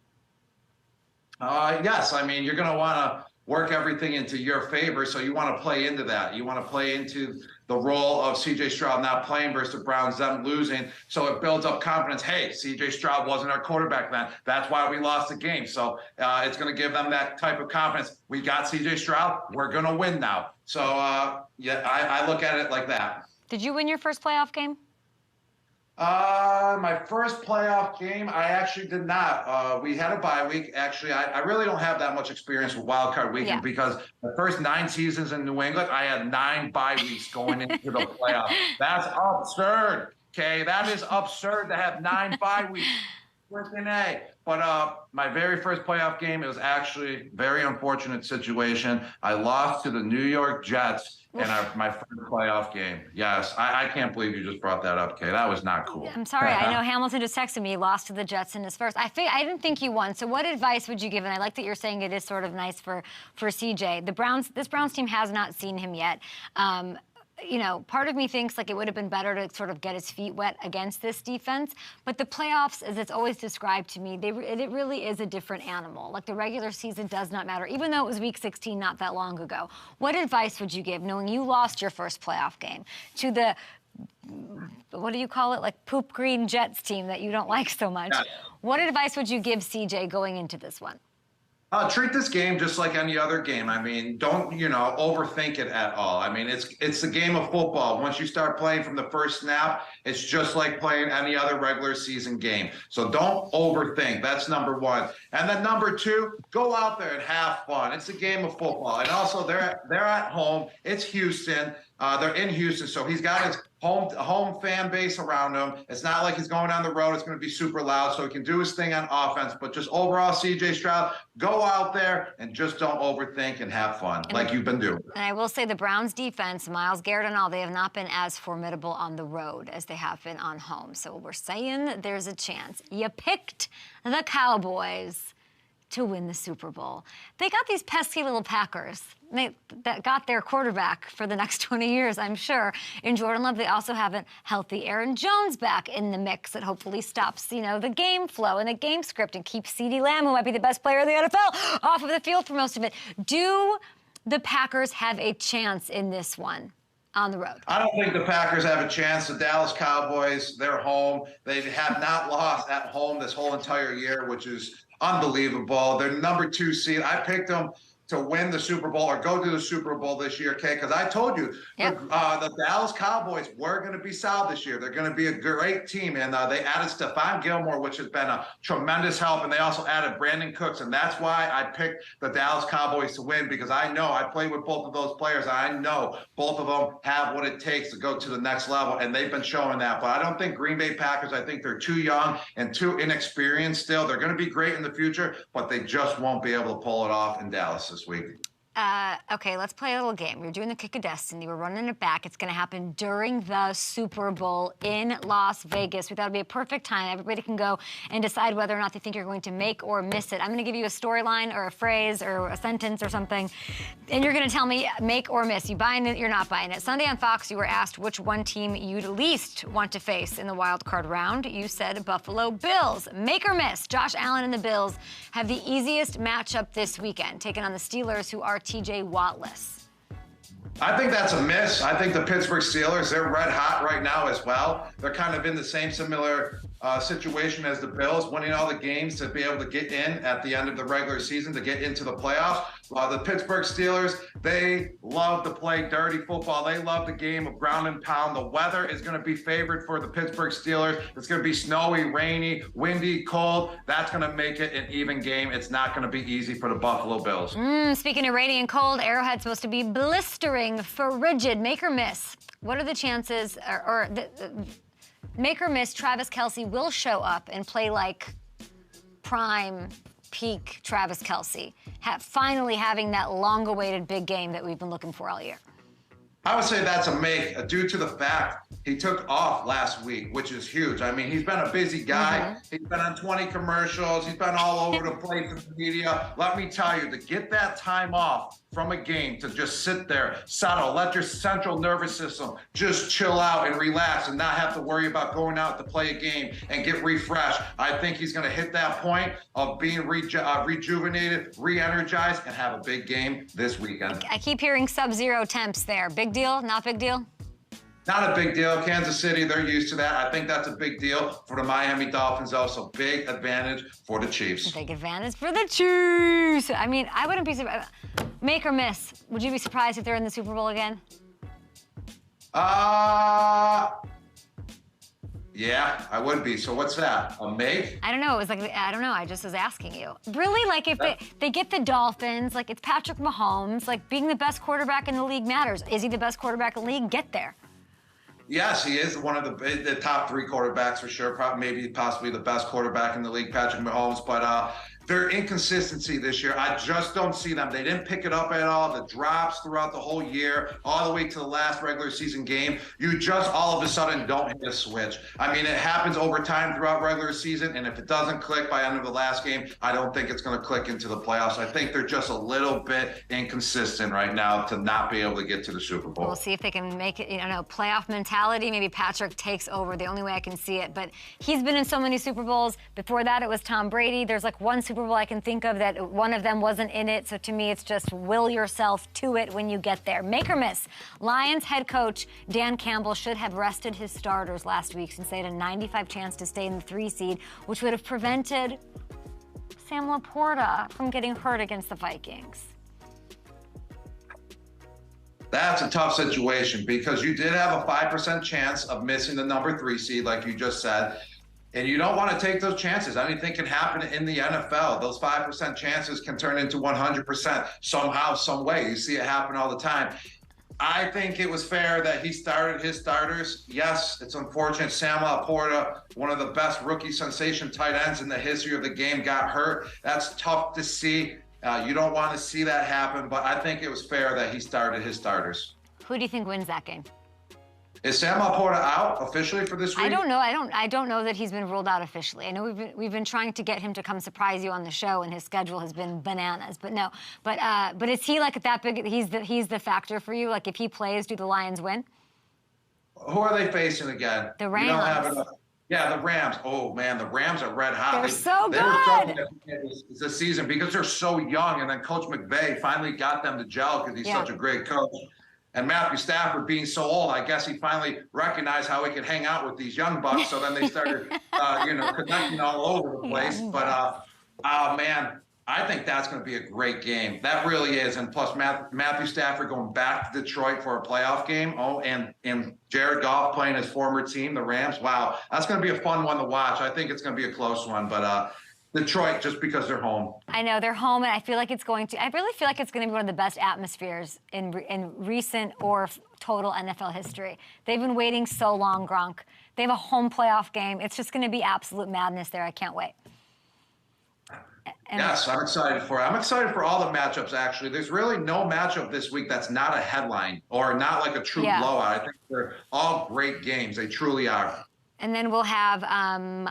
Yes. I mean, you're going to want to work everything into your favor, so you want to play into that. You want to play into the role of C.J. Stroud not playing versus the Browns, them losing, so it builds up confidence. Hey, C.J. Stroud wasn't our quarterback then. That's why we lost the game. So it's going to give them that type of confidence. We got C.J. Stroud. We're going to win now. So, yeah, I look at it like that.
Did you win your first playoff game?
My first playoff game, I actually did not. We had a bye week. Actually, I really don't have that much experience with Wild Card Weekend because the first 9 seasons in New England, I had 9 bye weeks going into the playoffs. That's absurd, okay? That is absurd to have 9 bye weeks. Freaking A. But my very first playoff game, it was actually a very unfortunate situation. I lost to the New York Jets in my first playoff game. Yes, I can't believe you just brought that up, Kay. That was not cool.
I'm sorry. I know Hamilton just texted me. He lost to the Jets in his first. I didn't think you won. So what advice would you give? And I like that you're saying it is sort of nice for CJ. This Browns team has not seen him yet. You know, part of me thinks like it would have been better to sort of get his feet wet against this defense. But the playoffs, as it's always described to me, it really is a different animal. Like the regular season does not matter, even though it was Week 16 not that long ago. What advice would you give, knowing you lost your first playoff game, to the, what do you call it, like poop green Jets team that you don't like so much? Yeah. What advice would you give CJ going into this one?
Treat this game just like any other game. I mean, don't, overthink it at all. I mean, it's a game of football. Once you start playing from the first snap, it's just like playing any other regular season game. So don't overthink. That's number 1. And then number 2, go out there and have fun. It's a game of football. And also, they're at home. It's Houston. They're in Houston, so he's got his home fan base around him. It's not like he's going on the road. It's going to be super loud, so he can do his thing on offense. But just overall, C.J. Stroud, go out there and just don't overthink and have fun like you've been doing. And
I will say the Browns defense, Myles Garrett and all, they have not been as formidable on the road as they have been on home. So we're saying there's a chance. You picked the Cowboys to win the Super Bowl. They got these pesky little Packers that got their quarterback for the next 20 years, I'm sure. In Jordan Love, they also have a healthy Aaron Jones back in the mix that hopefully stops, the game flow and the game script and keeps CeeDee Lamb, who might be the best player in the NFL, off of the field for most of it. Do the Packers have a chance in this one on the road?
I don't think the Packers have a chance. The Dallas Cowboys, they're home. They have not lost at home this whole entire year, which is unbelievable. They're number 2 seed. I picked them to win the Super Bowl or go to the Super Bowl this year, okay? Because I told you, the Dallas Cowboys were going to be solid this year. They're going to be a great team. And they added Stephon Gilmore, which has been a tremendous help. And they also added Brandon Cooks. And that's why I picked the Dallas Cowboys to win, because I know I played with both of those players. I know both of them have what it takes to go to the next level. And they've been showing that. But I don't think Green Bay Packers, I think they're too young and too inexperienced still. They're going to be great in the future, but they just won't be able to pull it off in Dallas this week.
Okay, let's play a little game. We're doing the Kick of Destiny. We're running it back. It's going to happen during the Super Bowl in Las Vegas. We thought it'd be a perfect time. Everybody can go and decide whether or not they think you're going to make or miss it. I'm going to give you a storyline or a phrase or a sentence or something, and you're going to tell me make or miss. You buying it, you're not buying it. Sunday on Fox, you were asked which one team you'd least want to face in the wild card round. You said Buffalo Bills. Make or miss. Josh Allen and the Bills have the easiest matchup this weekend, taking on the Steelers, who are TJ Wattless.
I think that's a miss. I think the Pittsburgh Steelers, they're red hot right now as well. They're kind of in the same similar situation as the Bills, winning all the games to be able to get in at the end of the regular season to get into the playoffs. The Pittsburgh Steelers, they love to play dirty football. They love the game of ground and pound. The weather is going to be favored for the Pittsburgh Steelers. It's going to be snowy, rainy, windy, cold. That's going to make it an even game. It's not going to be easy for the Buffalo Bills.
Speaking of rainy and cold, Arrowhead's supposed to be blistering, frigid, make or miss. What are the chances, make or miss, Travis Kelce will show up and play like prime, peak Travis Kelce, finally having that long-awaited big game that we've been looking for all year?
I would say that's a make due to the fact he took off last week, which is huge. I mean, he's been a busy guy. He's been on 20 commercials. He's been all over the place in the media. Let me tell you, to get that time off from a game, to just sit there, settle, let your central nervous system just chill out and relax and not have to worry about going out to play a game and get refreshed. I think he's going to hit that point of being rejuvenated, re-energized, and have a big game this weekend.
I keep hearing sub-zero temps there. Big deal? Not big deal?
Not a big deal. Kansas City, they're used to that. I think that's a big deal for the Miami Dolphins, also. Big advantage for the Chiefs.
Big advantage for the Chiefs. I mean, I wouldn't be surprised. Make or miss. Would you be surprised if they're in the Super Bowl again?
Yeah, I would be. So what's that? A make?
I don't know. It was like, I don't know. I just was asking you. Really? Like, if they get the Dolphins, like, it's Patrick Mahomes, like, being the best quarterback in the league matters. Is he the best quarterback in the league? Get there.
Yes, he is one of the top three quarterbacks for sure. Probably, possibly the best quarterback in the league, Patrick Mahomes. But their inconsistency this year, I just don't see them. They didn't pick it up at all. The drops throughout the whole year, all the way to the last regular season game. You just all of a sudden don't hit a switch. I mean, it happens over time throughout regular season, and if it doesn't click by end of the last game, I don't think it's going to click into the playoffs. I think they're just a little bit inconsistent right now to not be able to get to the Super Bowl.
We'll see if they can make it, playoff mentality. Maybe Patrick takes over, the only way I can see it. But he's been in so many Super Bowls. Before that, it was Tom Brady. There's like one Super Bowl I can think of that one of them wasn't in it. So to me, it's just will yourself to it when you get there. Make or miss. Lions head coach Dan Campbell should have rested his starters last week since they had a 95 chance to stay in the 3 seed, which would have prevented Sam Laporta from getting hurt against the Vikings.
That's a tough situation because you did have a 5% chance of missing the number 3 seed, like you just said. And you don't want to take those chances. Anything can happen in the NFL. Those 5% chances can turn into 100% somehow, some way. You see it happen all the time. I think it was fair that he started his starters. Yes, it's unfortunate. Sam Laporta, one of the best rookie sensation tight ends in the history of the game, got hurt. That's tough to see. You don't want to see that happen, but I think it was fair that he started his starters.
Who do you think wins that game?
Is Sam Laporta out officially for this week?
I don't know. I don't know that he's been ruled out officially. I know we've been trying to get him to come surprise you on the show, and his schedule has been bananas. But no. But is he like that big? He's the factor for you. Like if he plays, do the Lions win?
Who are they facing again?
The Rams.
You don't have enough. Yeah, the Rams. Oh man, the Rams are red hot.
They're so good.
They were struggling this season because they're so young, and then Coach McVay finally got them to gel because he's such a great coach. And Matthew Stafford being so old, I guess he finally recognized how he could hang out with these young bucks. So then they started, connecting all over the place. But, oh, man, I think that's going to be a great game. That really is. And plus Matthew Stafford going back to Detroit for a playoff game. Oh, and Jared Goff playing his former team, the Rams. Wow, that's going to be a fun one to watch. I think it's going to be a close one. But Detroit, just because they're home.
I know they're home, and I feel like it's going to. I really feel like it's going to be one of the best atmospheres in recent or total NFL history. They've been waiting so long, Gronk. They have a home playoff game. It's just going to be absolute madness there. I can't wait.
Yes, I'm excited for it. I'm excited for all the matchups, actually. There's really no matchup this week that's not a headline or not like a true blowout. I think they're all great games. They truly are.
And then we'll have I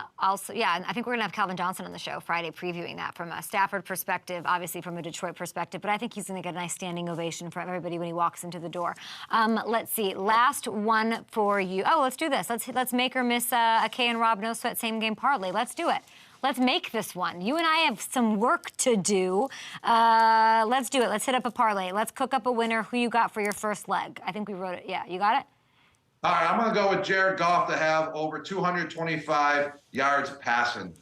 think we're going to have Calvin Johnson on the show Friday previewing that from a Stafford perspective, obviously from a Detroit perspective, but I think he's going to get a nice standing ovation from everybody when he walks into the door. Let's see. Last one for you. Oh, let's do this. Let's make or miss a Kay and Rob No Sweat same game parlay. Let's do it. Let's make this one. You and I have some work to do. Let's do it. Let's hit up a parlay. Let's cook up a winner. Who you got for your first leg? I think we wrote it. Yeah, you got it?
All right, I'm going to go with Jared Goff to have over 225 yards passing.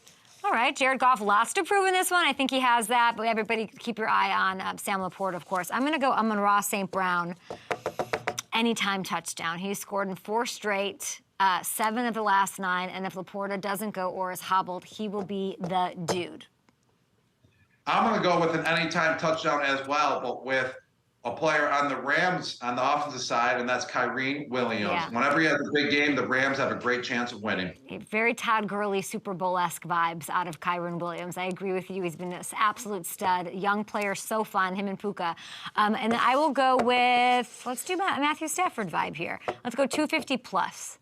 All right, Jared Goff, lots to prove in this one. I think he has that, but everybody keep your eye on Sam Laporte, of course. I'm on Ross St. Brown, anytime touchdown. He's scored in 4 straight, 7 of the last 9, and if Laporta doesn't go or is hobbled, he will be the dude.
I'm going to go with an anytime touchdown as well, but with a player on the Rams on the offensive side, and that's Kyren Williams.
Yeah.
Whenever he has a big game, the Rams have a great chance of winning.
Very Todd Gurley, Super Bowl-esque vibes out of Kyren Williams. I agree with you. He's been this absolute stud. Young player, so fun, him and Puka. And then I will go with, let's do Matthew Stafford vibe here. Let's go 250 plus.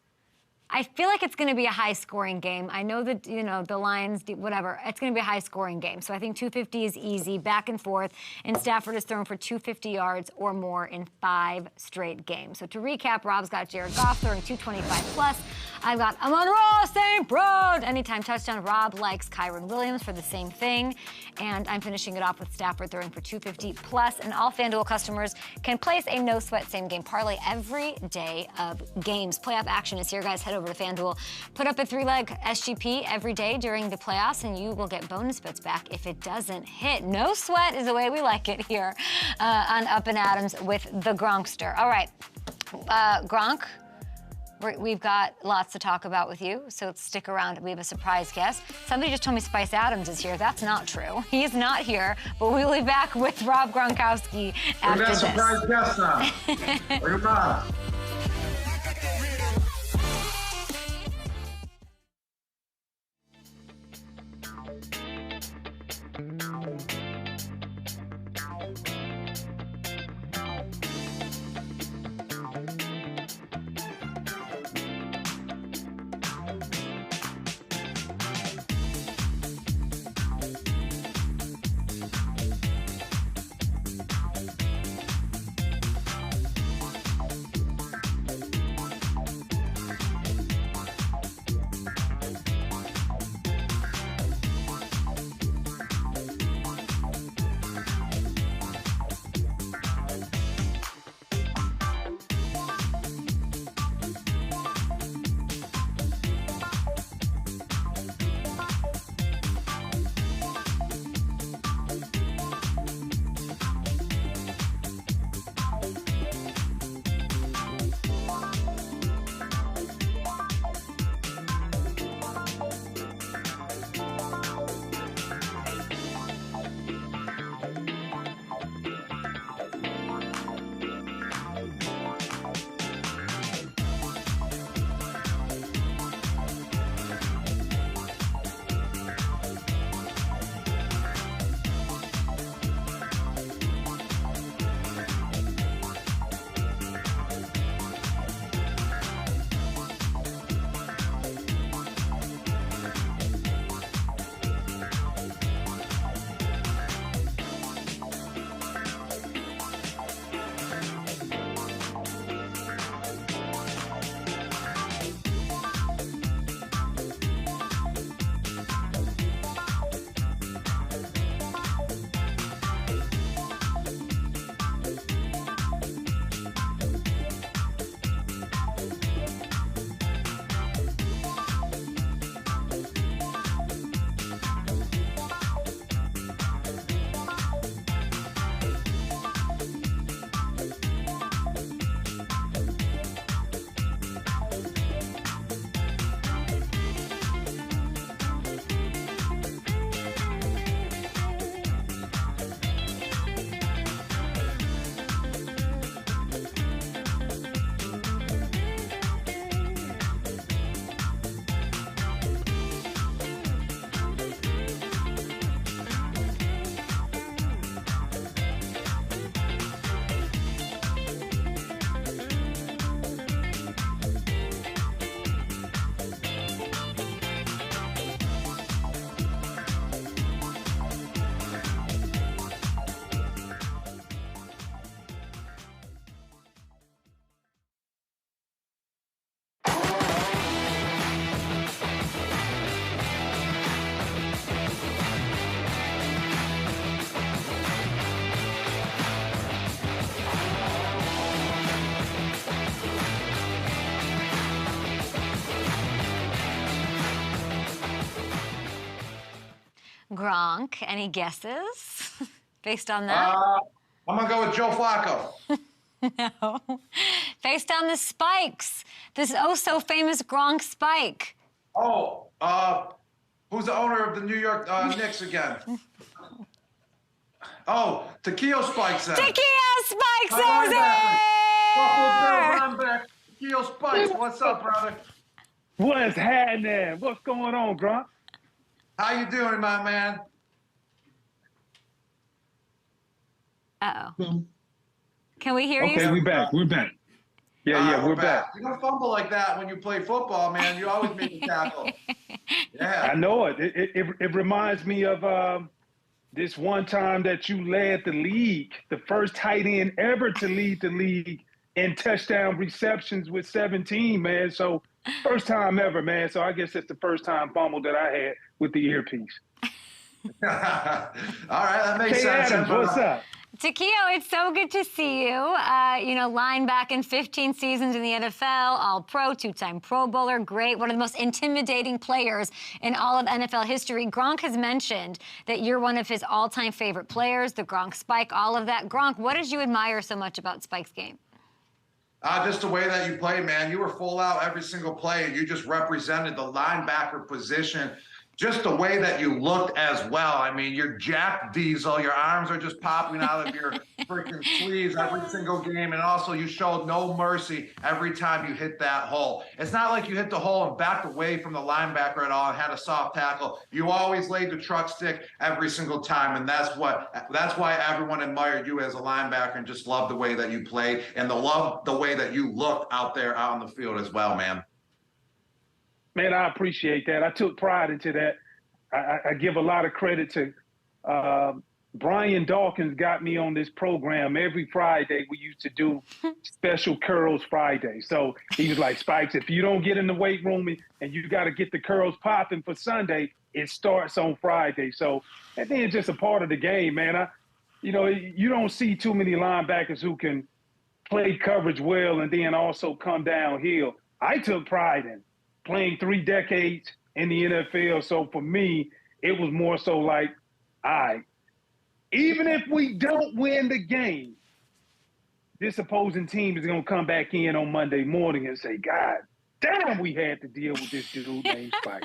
I feel like it's going to be a high-scoring game. I know that, the Lions, whatever. It's going to be a high-scoring game. So I think 250 is easy, back and forth. And Stafford has thrown for 250 yards or more in 5 straight games. So to recap, Rob's got Jared Goff throwing 225 plus. I've got Amon-Ra St. Brown. Anytime touchdown. Rob likes Kyren Williams for the same thing. And I'm finishing it off with Stafford throwing for 250 plus. And all FanDuel customers can place a no-sweat same-game parlay every day of games. Playoff action is here, guys. Head over to FanDuel. Put up a 3-leg SGP every day during the playoffs, and you will get bonus bets back if it doesn't hit. No sweat is the way we like it here on Up and Adams with the Gronkster. All right, Gronk, we've got lots to talk about with you, so stick around. We have a surprise guest. Somebody just told me Spice Adams is here. That's not true. He is not here, but we will be back with Rob Gronkowski after this.
We got a surprise guest now. Bring him on.
Gronk. Any guesses based on that?
I'm going to go with Joe Flacco.
No. Based on the spikes. This oh-so-famous Gronk spike.
Oh, who's the owner of the New York Knicks again? Oh, Takeo Spikes.
Takeo Spikes is
it! Takeo Spikes, what's up, brother?
What's happening? What's going on, Gronk?
How you doing, my man?
Uh-oh. Can we hear you?
Okay, we're back. We're back. Yeah, we're back.
You don't fumble like that when you play football, man. You always make a tackle. Yeah.
I know it. It reminds me of this one time that you led the league, the first tight end ever to lead the league in touchdown receptions with 17, man. So first time ever, man. So I guess it's the first time fumble that I had with the earpiece.
All right, that makes sense.
Adams, what's up?
Takeo, it's so good to see you. Line back in 15 seasons in the NFL, All-Pro, two-time Pro Bowler, great. One of the most intimidating players in all of NFL history. Gronk has mentioned that you're one of his all-time favorite players, the Gronk Spike, all of that. Gronk, what did you admire so much about Spike's game?
Just the way that you played, man. You were full out every single play, and you just represented the linebacker position. Just the way that you looked as well. I mean, you're Jack Diesel. Your arms are just popping out of your freaking sleeves every single game. And also, you showed no mercy every time you hit that hole. It's not like you hit the hole and backed away from the linebacker at all and had a soft tackle. You always laid the truck stick every single time. And that's why everyone admired you as a linebacker and just loved the way that you played and loved the way that you looked out there out on the field as well, man.
Man, I appreciate that. I took pride into that. I give a lot of credit to Brian Dawkins got me on this program. Every Friday, we used to do special curls Friday. So he was like, Spikes, if you don't get in the weight room and you got to get the curls popping for Sunday, it starts on Friday. So, and then just a part of the game, man. You don't see too many linebackers who can play coverage well and then also come downhill. I took pride in playing 3 decades in the NFL. So for me, it was more so like, all right, even if we don't win the game, this opposing team is going to come back in on Monday morning and say, God damn, we had to deal with this dude named Spike.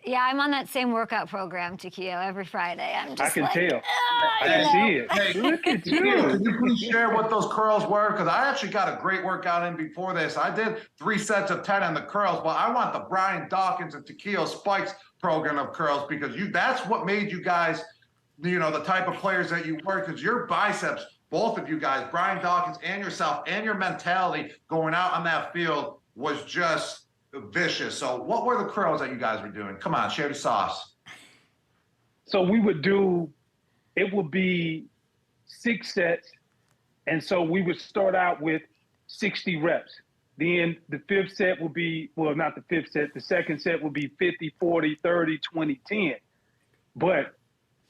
Yeah, I'm on that same workout program, Takeo, every Friday. I'm just
I can tell. I see it.
Hey,
look at you.
Can you please share what those curls were? Because I actually got a great workout in before this. I did 3 sets of 10 on the curls, but I want the Brian Dawkins and Takeo Spikes program of curls because that's what made you guys, the type of players that you were, because your biceps, both of you guys, Brian Dawkins and yourself, and your mentality going out on that field was just vicious. So what were the curls that you guys were doing? Come on, share the sauce.
So it would be 6 sets. And so we would start out with 60 reps. Then the 5th set would be, well, not the 5th set, the 2nd set would be 50, 40, 30, 20, 10. But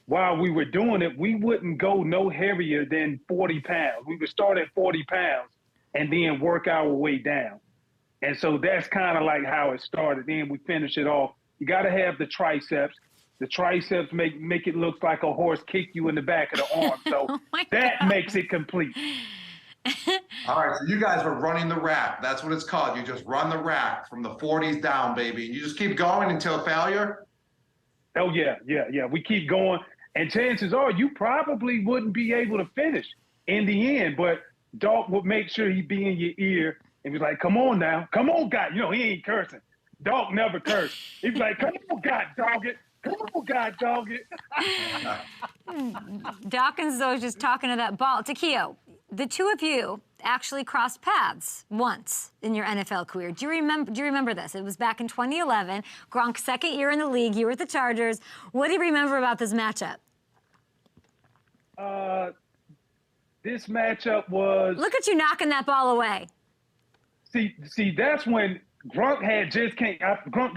while we were doing it, we wouldn't go no heavier than 40 pounds. We would start at 40 pounds and then work our way down. And so that's kind of like how it started. Then we finish it off. You got to have the triceps. The triceps make it look like a horse kicked you in the back of the arm. So that makes it complete.
All right, so you guys were running the rack. That's what it's called. You just run the rack from the 40s down, baby. And you just keep going until failure?
Oh, yeah. We keep going. And chances are you probably wouldn't be able to finish in the end. But Doc would make sure he'd be in your ear and be like, come on now. Come on, God. He ain't cursing. Doc never cursed. He'd be like, come on, God, dog it. Come on, God, dog it.
Dawkins, though, is just talking to that ball. Takeo, the two of you actually crossed paths once in your NFL career. Do you remember this? It was back in 2011, Gronk's 2nd year in the league. You were at the Chargers. What do you remember about this matchup?
This matchup was...
Look at you knocking that ball away.
See, that's when Gronk had just came. Gronk,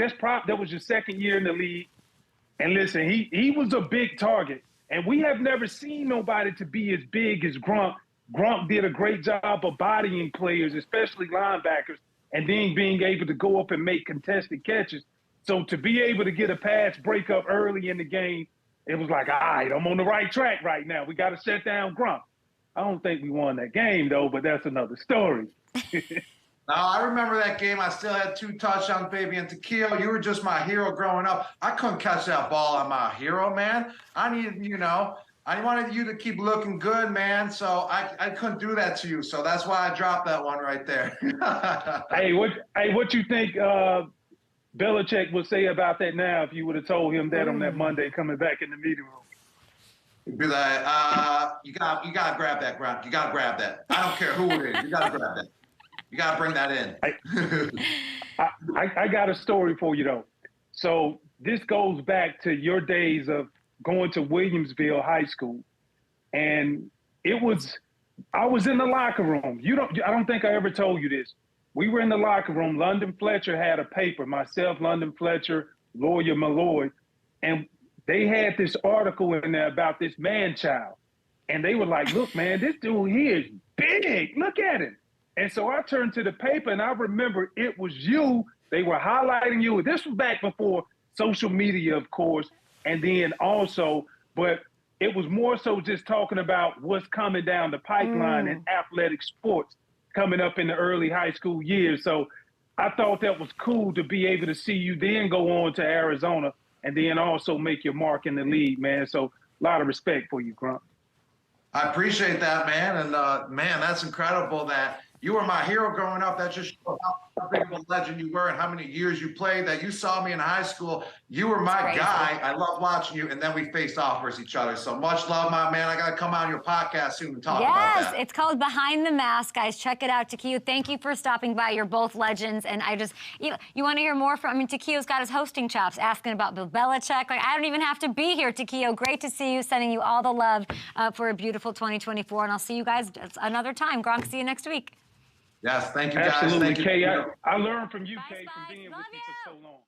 that was your 2nd year in the league. And listen, he was a big target. And we have never seen nobody to be as big as Gronk. Gronk did a great job of bodying players, especially linebackers, and then being able to go up and make contested catches. So to be able to get a pass breakup early in the game, it was like, all right, I'm on the right track right now. We got to shut down Gronk. I don't think we won that game, though, but that's another story.
No, I remember that game. I still had 2 touchdowns, baby. And Takeo, you were just my hero growing up. I couldn't catch that ball. I'm my hero, man. I needed, I wanted you to keep looking good, man. So I couldn't do that to you. So that's why I dropped that one right there.
Hey, what you think Belichick would say about that now if you would have told him that on that Monday coming back in the meeting room?
He'd be like, you gotta grab that, Gronk. You gotta grab that. I don't care who it is. You gotta grab that. You gotta bring that in.
I got a story for you though. So this goes back to your days of going to Williamsville High School, and I was in the locker room. I don't think I ever told you this. We were in the locker room. London Fletcher had a paper. Myself, London Fletcher, Lawyer Malloy, and they had this article in there about this man-child. And they were like, look, man, this dude here is big. Look at him. And so I turned to the paper, and I remember it was you. They were highlighting you. This was back before social media, of course. And then also, but it was more so just talking about what's coming down the pipeline in athletic sports coming up in the early high school years. So I thought that was cool to be able to see you then go on to Arizona and then also make your mark in the league, man. So a lot of respect for you, Gronk.
I appreciate that, man. And, man, that's incredible that you were my hero growing up. That just shows how big of a legend you were and how many years you played, that you saw me in high school. You were my guy. I love watching you. And then we faced off versus each other. So much love, my man. I got to come on your podcast soon and talk about that.
Yes, it's called Behind the Mask, guys. Check it out. Takeo, thank you for stopping by. You're both legends. And you want to hear more from, Takeo's got his hosting chops, asking about Bill Belichick. Like, I don't even have to be here, Takeo. Great to see you. Sending you all the love for a beautiful 2024. And I'll see you guys another time. Gronk, see you next week.
Yes, thank you, guys.
Absolutely,
Thank you.
Kay. I learned from you,
Bye,
Kay, from
Spike.
being
Love
with you
you.
for so long.